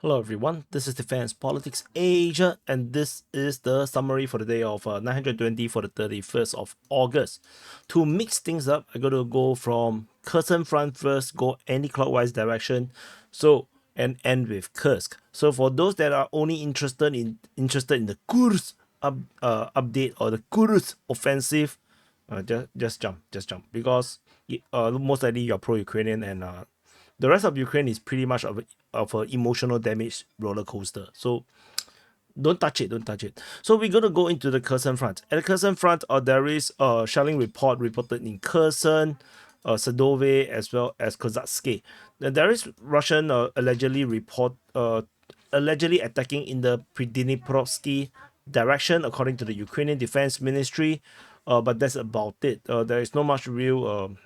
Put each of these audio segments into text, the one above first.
Hello everyone, this is Defense Politics Asia, and this is the summary for the day of 920 for the 31st of August. To mix things up, I'm going to go from Kherson front first, go anti-clockwise direction, and end with Kursk. So for those that are only interested in the Kursk update or the Kursk offensive, just jump because most likely you're pro-Ukrainian and the rest of Ukraine is pretty much of an emotional damage roller coaster. So don't touch it. So we're gonna go into the Kherson front. At the Kherson front, there is a shelling report reported in Kherson, Sadove, as well as Kozatsky. There is Russian allegedly attacking in the Pridniprovsky direction, according to the Ukrainian Defense Ministry. But that's about it. There is not much real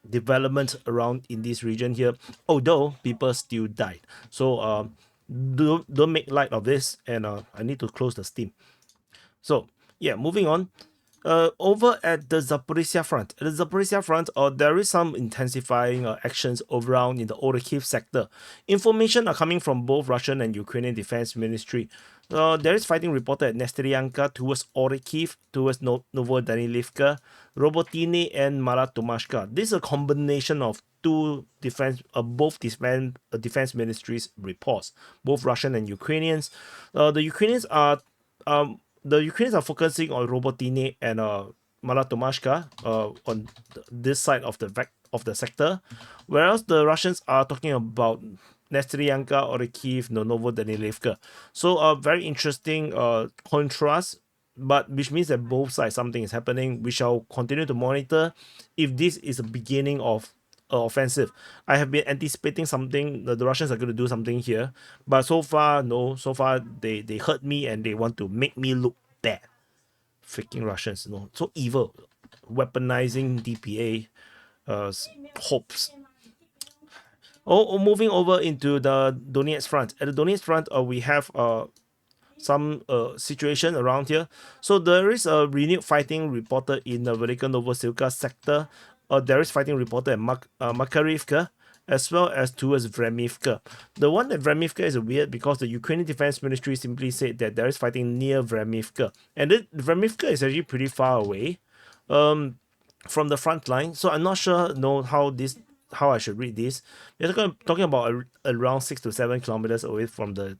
development around in this region here, although people still died. So don't make light of this, and I need to close the steam. So yeah, moving on. Over at the Zaporizhia front, there is some intensifying actions around in the Orikhiv sector. Information are coming from both Russian and Ukrainian Defense Ministry. There is fighting reported at Nesteryanka towards Orikhiv, towards Novodanilivka, Robotini, and Malatomashka. This is a combination of both defense ministries reports, both Russian and Ukrainians. The Ukrainians are focusing on Robotini and Malatomashka on this side of the sector, whereas the Russians are talking about Nesteryanka, Orikhiv, Novodanilivka. So a very interesting contrast, but which means that both sides something is happening. We shall continue to monitor if this is a beginning of offensive. I have been anticipating something. The Russians are going to do something here, but so far, no. So far, they hurt me and they want to make me look bad. Freaking Russians, so evil, weaponizing DPA hopes. Moving over into the Donetsk front. At the Donetsk front, we have some situation around here. So there is a renewed fighting reported in the Velika Novosilka sector. There is fighting reported at Makarivka, as well as towards Vremivka. The one at Vremivka is weird because the Ukrainian Defense Ministry simply said that there is fighting near Vremivka. And Vremivka is actually pretty far away from the front line. So I'm not sure how I should read this. We're talking about around 6 to 7 kilometers away from the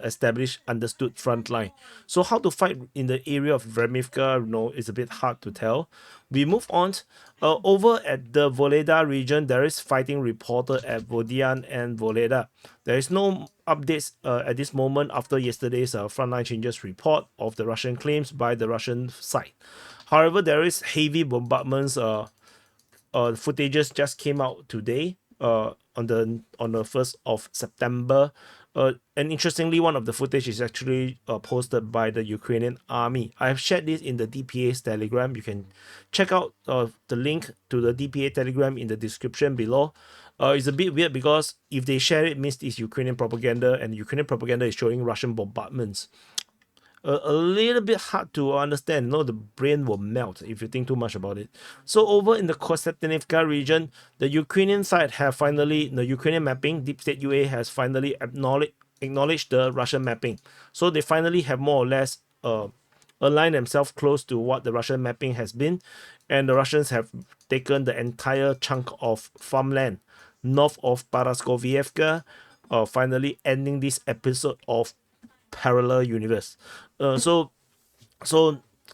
established understood front line. So how to fight in the area of Vremivka, is a bit hard to tell. We move on. Over at the Voleda region, there is fighting reported at Vodian and Voleda. There is no updates at this moment after yesterday's frontline changes report of the Russian claims by the Russian side. However, there is heavy bombardments. Footages just came out today on the 1st of September. And interestingly, one of the footage is actually posted by the Ukrainian army. I have shared this in the DPA's Telegram. You can check out the link to the DPA Telegram in the description below. It's a bit weird because if they share it, means it's Ukrainian propaganda, and Ukrainian propaganda is showing Russian bombardments. A little bit hard to understand. The brain will melt if you think too much about it. So over in the Kosetinivka region, the Ukrainian side have finally, the Ukrainian mapping, Deep State UA has finally acknowledged the Russian mapping. So they finally have more or less aligned themselves close to what the Russian mapping has been. And the Russians have taken the entire chunk of farmland north of Paraskovievka, finally ending this episode of parallel universe. So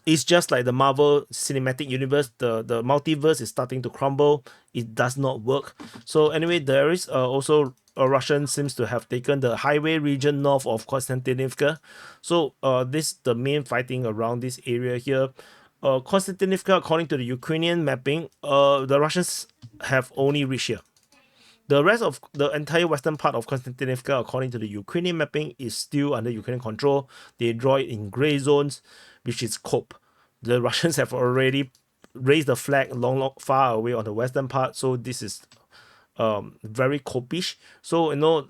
it's just like the Marvel Cinematic Universe. The multiverse is starting to crumble. It does not work. So anyway, there is also a Russian seems to have taken the highway region north of Konstantinivka. So this the main fighting around this area here. Konstantinivka, according to the Ukrainian mapping, the Russians have only reached here. The rest of the entire western part of Konstantinivka, according to the Ukrainian mapping, is still under Ukrainian control. They draw it in gray zones, which is cope. The Russians have already raised the flag long far away on the western part, so this is very copish. So no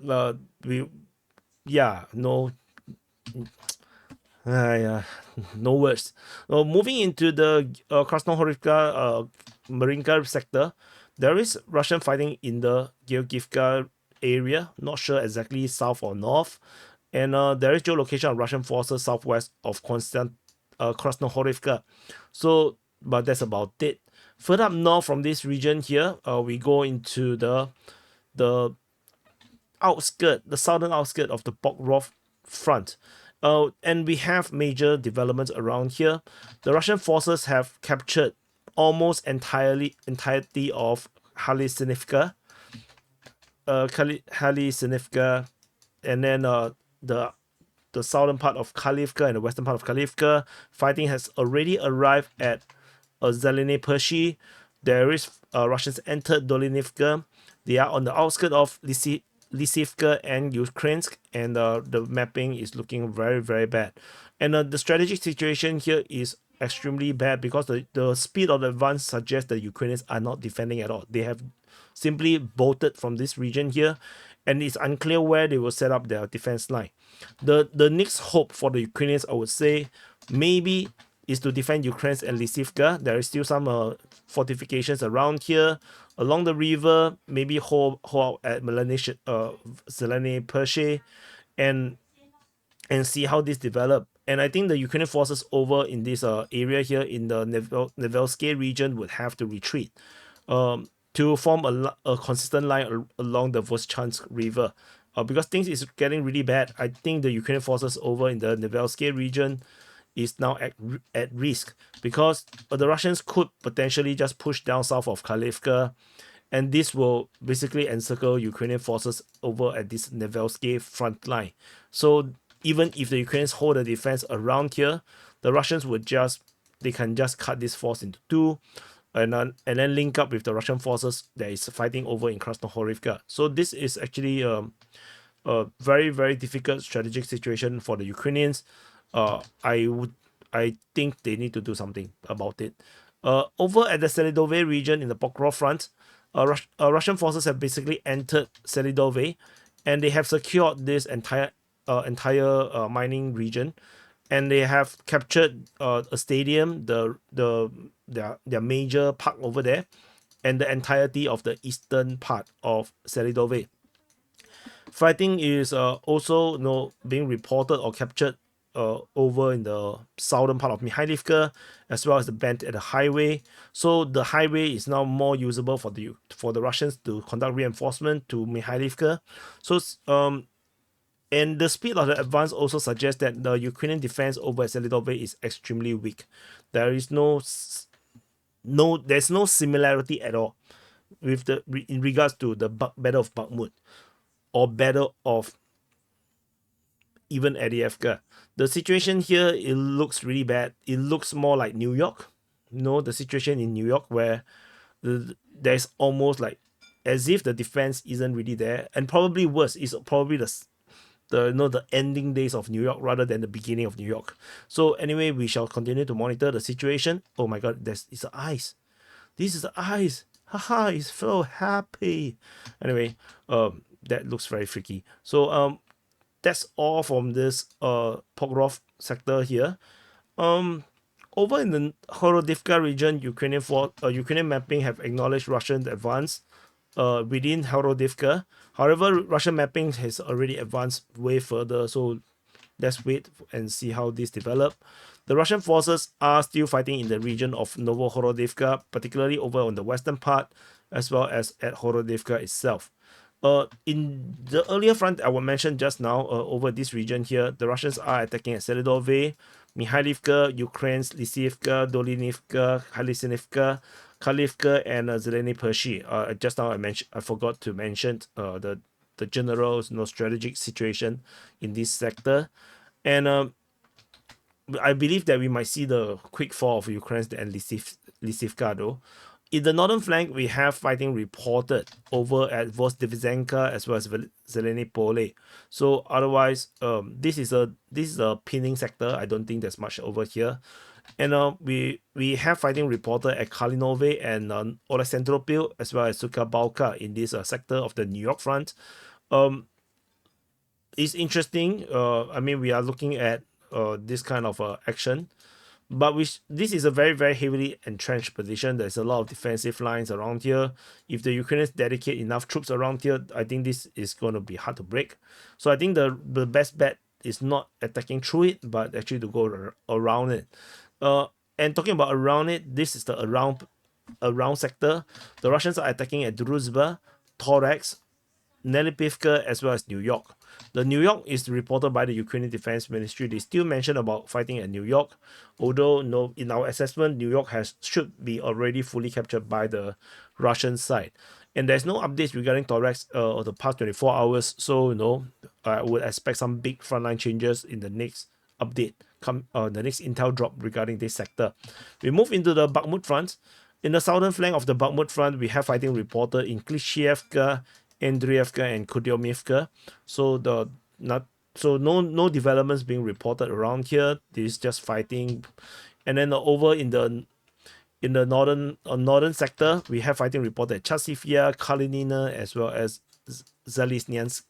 words. Moving into the Krasnohorivka Marinka sector, there is Russian fighting in the Georgievka area, not sure exactly south or north. And there is geolocation of Russian forces southwest of Krasnohorivka. So, but that's about it. Further up north from this region here, we go into the the southern outskirt of the Pokrovsk front. And we have major developments around here. The Russian forces have captured almost entirety of Halisinivka, and then the southern part of Khalivka and the western part of Khalivka. Fighting has already arrived at Zeleny Pershi. There is Russians entered Dolinivka. They are on the outskirts of Lysivka and Ukrainsk, and the mapping is looking very, very bad. And the strategic situation here is extremely bad because the speed of the advance suggests the Ukrainians are not defending at all. They have simply bolted from this region here, and it's unclear where they will set up their defense line. The next hope for the Ukrainians, I would say, maybe is to defend Ukraine and Lysivka. There is still some fortifications around here along the river. Maybe hold out at Zeleny Perche, and see how this develop. And I think the Ukrainian forces over in this area here in the Nevelsky region would have to retreat to form a consistent line along the Voschansk River. Because things is getting really bad, I think the Ukrainian forces over in the Nevelsky region is now at risk, because the Russians could potentially just push down south of Kharkivka, and this will basically encircle Ukrainian forces over at this Nevelsky front line. So even if the Ukrainians hold a defense around here, the Russians can just cut this force into two, and then link up with the Russian forces that is fighting over in Krasnohorivka. So this is actually a very, very difficult strategic situation for the Ukrainians. I think they need to do something about it. Over at the Selidove region in the Pokrov front, Russian forces have basically entered Selidove, and they have secured this entire mining region, and they have captured a stadium, their major park over there, and the entirety of the eastern part of Selidove. Fighting is also being reported or captured over in the southern part of Mikhailivka, as well as the bend at the highway. So the highway is now more usable for the Russians to conduct reinforcement to Mikhailivka. So and the speed of the advance also suggests that the Ukrainian defense over Selidove is extremely weak. There's no similarity at all in regards to the Battle of Bakhmut or Battle of even Adievka. The situation here, it looks really bad. It looks more like New York. The situation in New York, where there's almost like as if the defense isn't really there, and probably worse is probably the ending days of New York rather than the beginning of New York. So anyway, we shall continue to monitor the situation. Oh my god, it's the ice. This is the ice. Haha, it's so happy. Anyway, that looks very freaky. So that's all from this Pokrov sector here. Over in the Horodivka region, Ukrainian mapping have acknowledged Russian advance within Horodivka. However, Russian mapping has already advanced way further, so let's wait and see how this develop. The Russian forces are still fighting in the region of Novohorodivka, particularly over on the western part, as well as at Horodivka itself. In the earlier front I will mention just now, over this region here, the Russians are attacking at Selidove, Mikhailivka, Ukraine's Lysivka, Dolinivka, Halisinivka, Kharkivka, and Zeleny Pershi. Just now I forgot to mention the general strategic situation in this sector, and I believe that we might see the quick fall of Ukraine and Lysivka though. In the northern flank, we have fighting reported over at Vostivzenka as well as Zeleny Pole. So otherwise, this is a pinning sector. I don't think there's much over here. And we have fighting reported at Kalinove and Oleksandropil as well as Sukabalka in this sector of the New York front. It's interesting. I mean, we are looking at this kind of action. But this is a very, very heavily entrenched position. There's a lot of defensive lines around here. If the Ukrainians dedicate enough troops around here, I think this is going to be hard to break. So I think the best bet is not attacking through it, but actually to go around it. And talking about around it, this is the around sector. The Russians are attacking at Druzhba, Torex, Nelipivka, as well as New York. The New York is reported by the Ukrainian Defense Ministry. They still mention about fighting at New York, although no, in our assessment, New York should be already fully captured by the Russian side. And there's no updates regarding Torex or the past 24 hours. So I would expect some big frontline changes in the next update, the next intel drop regarding this sector. We move into the Bakhmut front. In the southern flank of the Bakhmut front, we have fighting reported in Klishchievka, Andriivka, and Kudyomivka. So no developments being reported around here. This is just fighting. And then over in the northern sector, we have fighting reported at Chasivya, Kalinina, as well as Zalizniansky.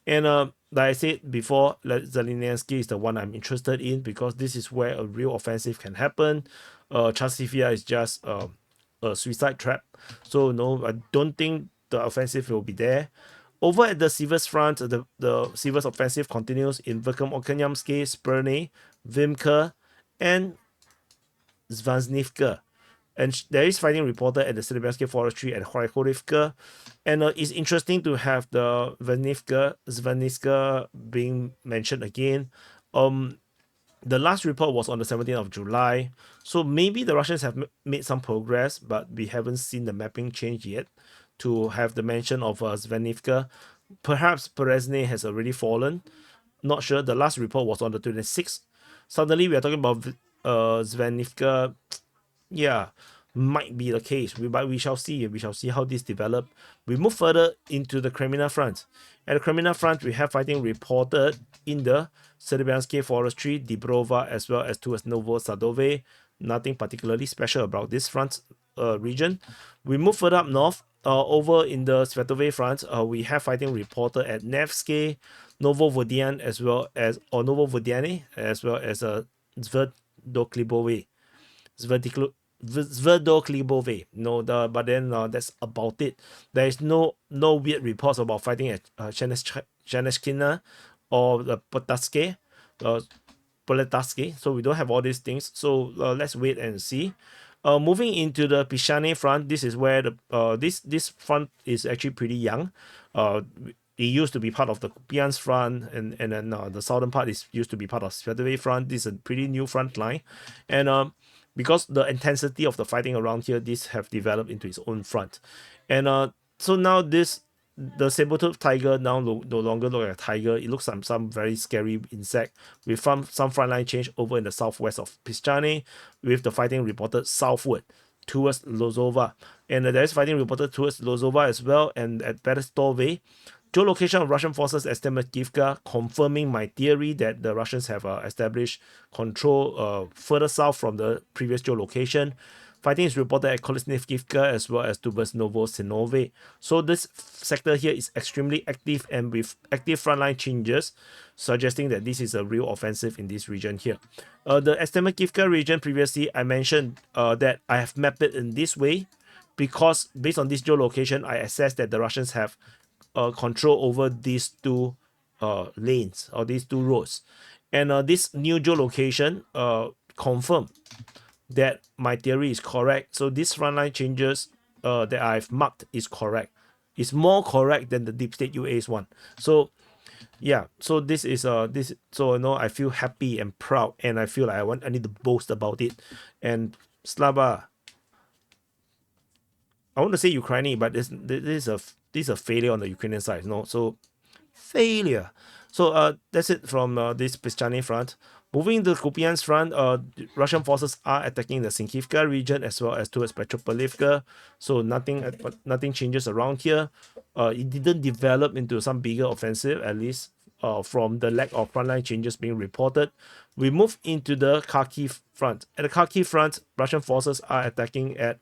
And like I said before, Zalizniansky is the one I'm interested in because this is where a real offensive can happen. Chasivya is just a suicide trap. So no, I don't think the offensive will be there. Over at the Sivers front, the Sivers offensive continues in Verkhem-Okanyamsky, Sperne, Vimka, and Zvanznivka. And there is fighting reported at the Serbiansky forestry at Khorivka. And it's interesting to have the Zvanivka being mentioned again. The last report was on the 17th of July. So maybe the Russians have made some progress, but we haven't seen the mapping change yet to have the mention of Zvanivka. Perhaps Berezne has already fallen. Not sure. The last report was on the 26th. Suddenly we are talking about Zvanivka. Yeah, might be the case. But we shall see. We shall see how this develop. We move further into the Kremina front. At the Kremina front, we have fighting reported in the Serbiansky forestry, Dibrova, as well as towards Novo Sadove. Nothing particularly special about this front region. We move further up north. Over in the Svetove front, we have fighting reported at Nevsky, Novovodyan, as well as Novovodyane, as well as Zverdoklibove. Zverdoklibove. But then that's about it. There is no weird reports about fighting at Sheneshkina or the Poletaske. So we don't have all these things. So let's wait and see. Moving into the Pishane front, this is where the this front is actually pretty young. It used to be part of the Kupiansk front, and then the southern part used to be part of Svetove front. This is a pretty new front line, and because the intensity of the fighting around here, this have developed into its own front, and so now the saber-toothed tiger now no longer look like a tiger. It looks like some very scary insect with some frontline change over in the southwest of Pischane, with the fighting reported southward towards Lozova. And there is fighting reported towards Lozova as well, and at Berestove. Geolocation of Russian forces at Stemakivka, confirming my theory that the Russians have established control further south from the previous geolocation. Fighting is reported at Kolesnivkivka as well as towards Novosinove. So this sector here is extremely active and with active frontline changes, suggesting that this is a real offensive in this region here. The Estemakivka region previously, I mentioned that I have mapped it in this way because based on this geolocation, I assessed that the Russians have control over these two lanes or these two roads. And this new geolocation confirmed that my theory is correct. So this frontline changes that I've marked is correct. It's more correct than the Deep State UA's one. So yeah, so this is this. So I feel happy and proud, and I feel like I need to boast about it. And Slava, I want to say Ukraine, but this is a failure on the Ukrainian side. So failure. So that's it from this Pischane front. Moving to Kupiansk front, Russian forces are attacking the Sinkivka region as well as towards Petropolivka. So nothing changes around here. It didn't develop into some bigger offensive, at least from the lack of frontline changes being reported. We move into the Kharkiv front. At the Kharkiv front, Russian forces are attacking at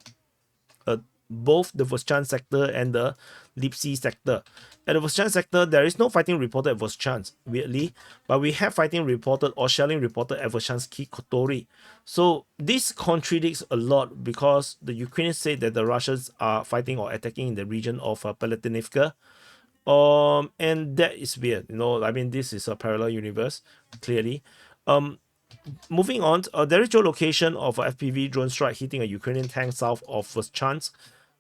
both the Voschan sector and the Lipsy sector. At the Voschan sector, there is no fighting reported at Voschan, weirdly, but we have fighting reported or shelling reported at Voschanski Kotori. So this contradicts a lot because the Ukrainians say that the Russians are fighting or attacking in the region of Palatinivka. And that is weird, I mean, this is a parallel universe, clearly. Moving on, there is geolocation of a FPV drone strike hitting a Ukrainian tank south of Voschansk.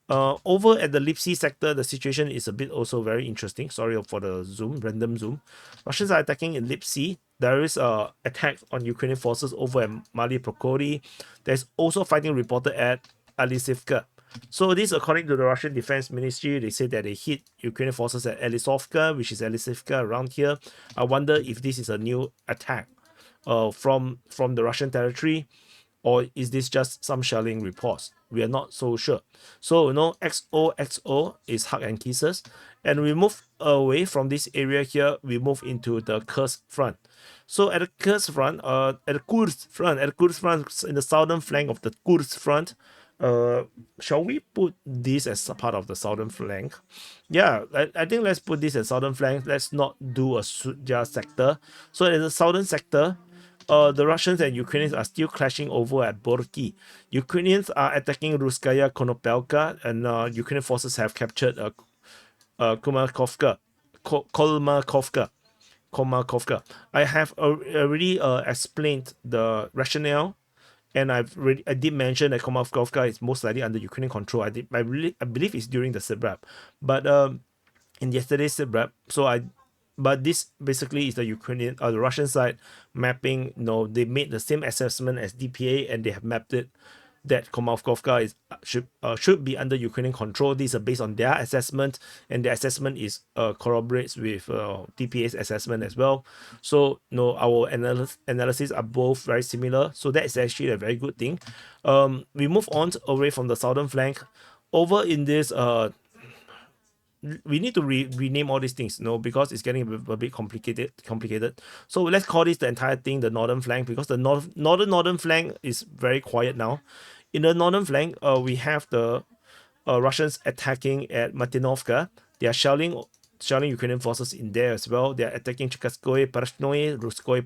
Over at the Lipsy sector, the situation is a bit also very interesting. Sorry for the random zoom. Russians are attacking in Lipsy. There is a attack on Ukrainian forces over at Mali Prokori. There's also fighting reported at Alisivka. So this, according to the Russian Defense Ministry, they say that they hit Ukrainian forces at Elisovka, which is Elisivka around here. I wonder if this is a new attack from the Russian territory, or is this just some shelling reports? We are not so sure. So XOXO is hug and kisses, and we move away from this area here. We move into the Kursk front. So at the Kursk front, at the Kursk front, in the southern flank of the Kursk front, shall we put this as a part of the southern flank? Yeah, I think let's put this as southern flank. Let's not do a Sudja sector. So in the southern sector, the Russians and Ukrainians are still clashing over at Borki. Ukrainians are attacking Ruskaya Konopelka, and Ukrainian forces have captured Kolmakovka. I have already explained the rationale, and I did mention that Kolmakovka is most likely under Ukrainian control. I believe it's during the SITREP, but in yesterday's SITREP. But this basically is the the Russian side mapping. They made the same assessment as DPA, and they have mapped it that Kolmakovka should be under Ukrainian control. These are based on their assessment, and the assessment is corroborates with DPA's assessment as well. So our analysis are both very similar. So that is actually a very good thing. We move on away from the southern flank. Over in this we need to rename all these things, because it's getting a bit complicated. So let's call this the entire thing the northern flank, because the northern flank is very quiet now. In the northern flank, we have the Russians attacking at Martinovka. They are shelling Ukrainian forces in there as well. They are attacking Chikaskoye, Parashnoye, Ruskoye,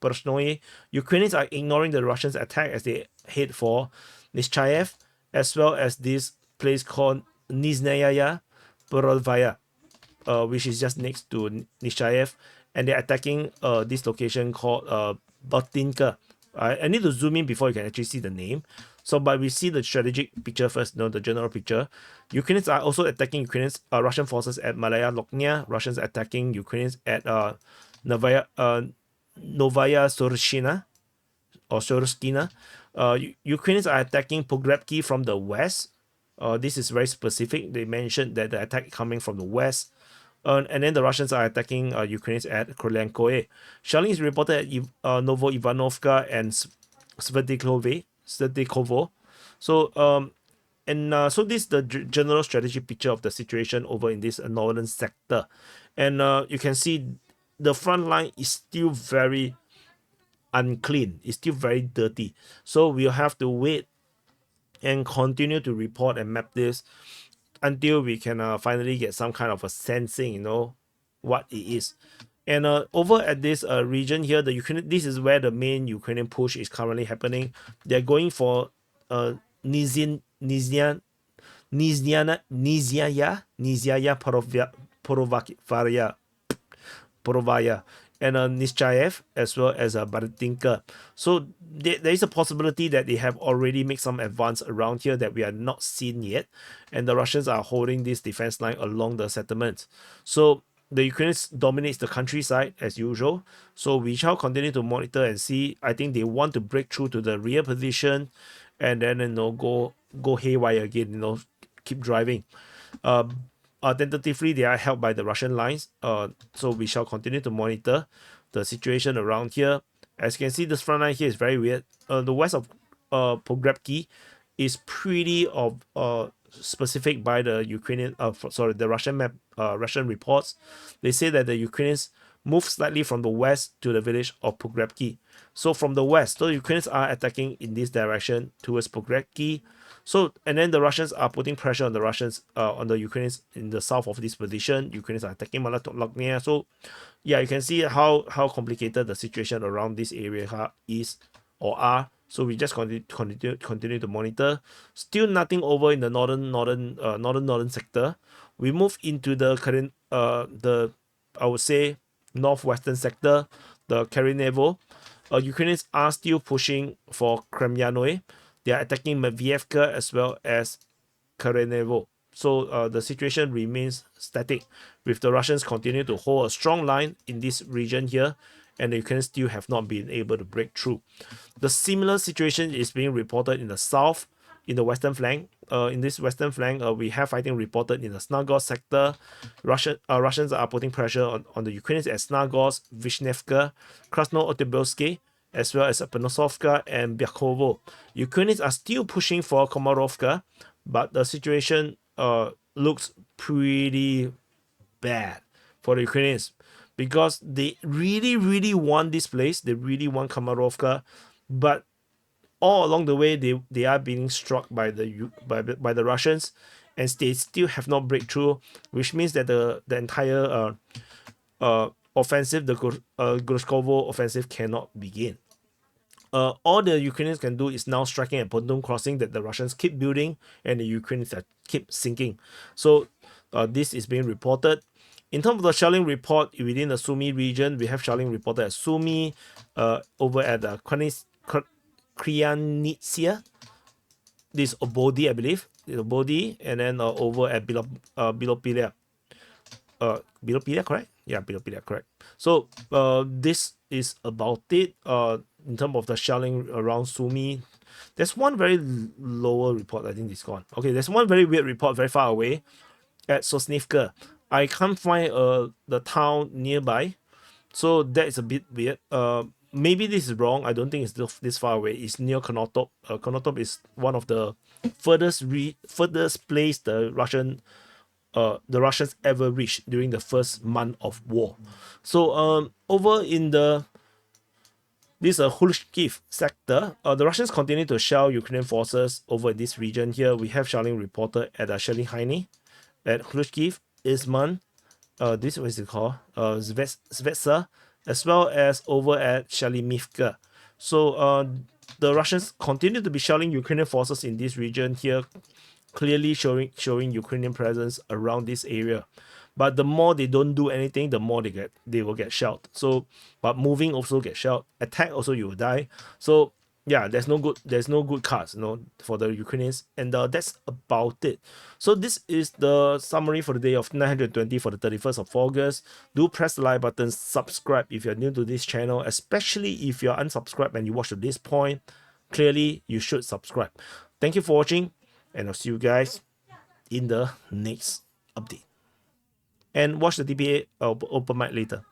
Parashnoye. Ukrainians are ignoring the Russians' attack as they head for Nischayev, as well as this place called Niznaya Borodvaya, which is just next to Nishayev, and they're attacking this location called Botinka. I need to zoom in before you can actually see the name. So, but we see the strategic picture first, the general picture. Ukrainians are also attacking Russian forces at Malaya Loknya. Russians attacking Ukrainians at Novaya Sorshina or Sorskina. Ukrainians are attacking Pogrebki from the west. This is very specific. They mentioned that the attack coming from the west. And then the Russians are attacking Ukrainians at Krolenkoe. Shelling is reported at Novo Ivanovka and Svetikovo. So so this is the general strategy picture of the situation over in this northern sector. And you can see the front line is still very unclean. It's still very dirty. So we'll have to wait and continue to report and map this until we can finally get some kind of a sensing, what it is. And over at this region here, this is where the main Ukrainian push is currently happening. They're going for Nizyaya Porovaya, and Nischayev, as well as Baratinka. So there is a possibility that they have already made some advance around here that we are not seeing yet, and the Russians are holding this defense line along the settlements. So the Ukrainians dominates the countryside as usual. So we shall continue to monitor and see. I think they want to break through to the rear position, and then go haywire again. Keep driving. Tentatively, they are held by the Russian lines. So we shall continue to monitor the situation around here. As you can see, this front line here is very weird. The west of Pogrebki is pretty specific by the the Russian map, Russian reports. They say that the Ukrainians move slightly from the west to the village of Pogrebki. So from the west, the Ukrainians are attacking in this direction towards Pogrebki. So, and then the Russians are putting pressure on the Russians, on the Ukrainians in the south of this position. Ukrainians are attacking Malatognia. So, yeah, you can see how complicated the situation around this area is or are. So we just continue to monitor. Still nothing over in the northern sector. We move into the current the I would say northwestern sector, the Karenevo. Ukrainians are still pushing for Kremyanoe. They are attacking Mavievka as well as Karenevo. So the situation remains static, with the Russians continue to hold a strong line in this region here, and the Ukrainians still have not been able to break through. The similar situation is being reported in the south, in the western flank. In this western flank, we have fighting reported in the Snagorsk sector. Russians are putting pressure on the Ukrainians at Snagorsk, Vishnevka, Krasno-Otyabrsky, as well as Penosovka and Byakovo. Ukrainians are still pushing for Komarovka, but the situation looks pretty bad for the Ukrainians because they really want this place. They really want Komarovka, but all along the way they are being struck by the Russians, and they still have not breakthrough, which means that the entire offensive, the Grushkovo offensive, cannot begin. All the Ukrainians can do is now striking at Pontoon crossing that the Russians keep building and the Ukrainians keep sinking. So this is being reported. In terms of the shelling report within the Sumy region, we have shelling reported at Sumy, over at the Kryanitsia. This Obodi, I believe. Obodi, and then over at Bilopilia. Bilopilia, correct? Yeah, Bilopilia, correct. So this is about it. In terms of the shelling around Sumy, there's one very lower report. I think it's gone. Okay, there's one very weird report very far away at Sosnivka. I can't find the town nearby, so that is a bit weird. Maybe this is wrong. I don't think it's this far away. It's near Konotop. Konotop is one of the furthest place the Russians ever reached during the first month of war. So over in this Khrushchev sector, the Russians continue to shell Ukrainian forces over this region here. We have shelling reported at Shellyhainy, at Khrushchev, Izman, this what is it called? Svetsa, as well as over at Shalimivka. So the Russians continue to be shelling Ukrainian forces in this region here, clearly showing Ukrainian presence around this area. But the more they don't do anything, the more they will get shelled. So, but moving also get shelled. Attack also you will die. So yeah, there's no good cards, for the Ukrainians, and that's about it. So this is the summary for the day of 920 for the 31st of August. Do press the like button, subscribe if you're new to this channel, especially if you're unsubscribed and you watch to this point. Clearly, you should subscribe. Thank you for watching, and I'll see you guys in the next update. And watch the DPA open mic later.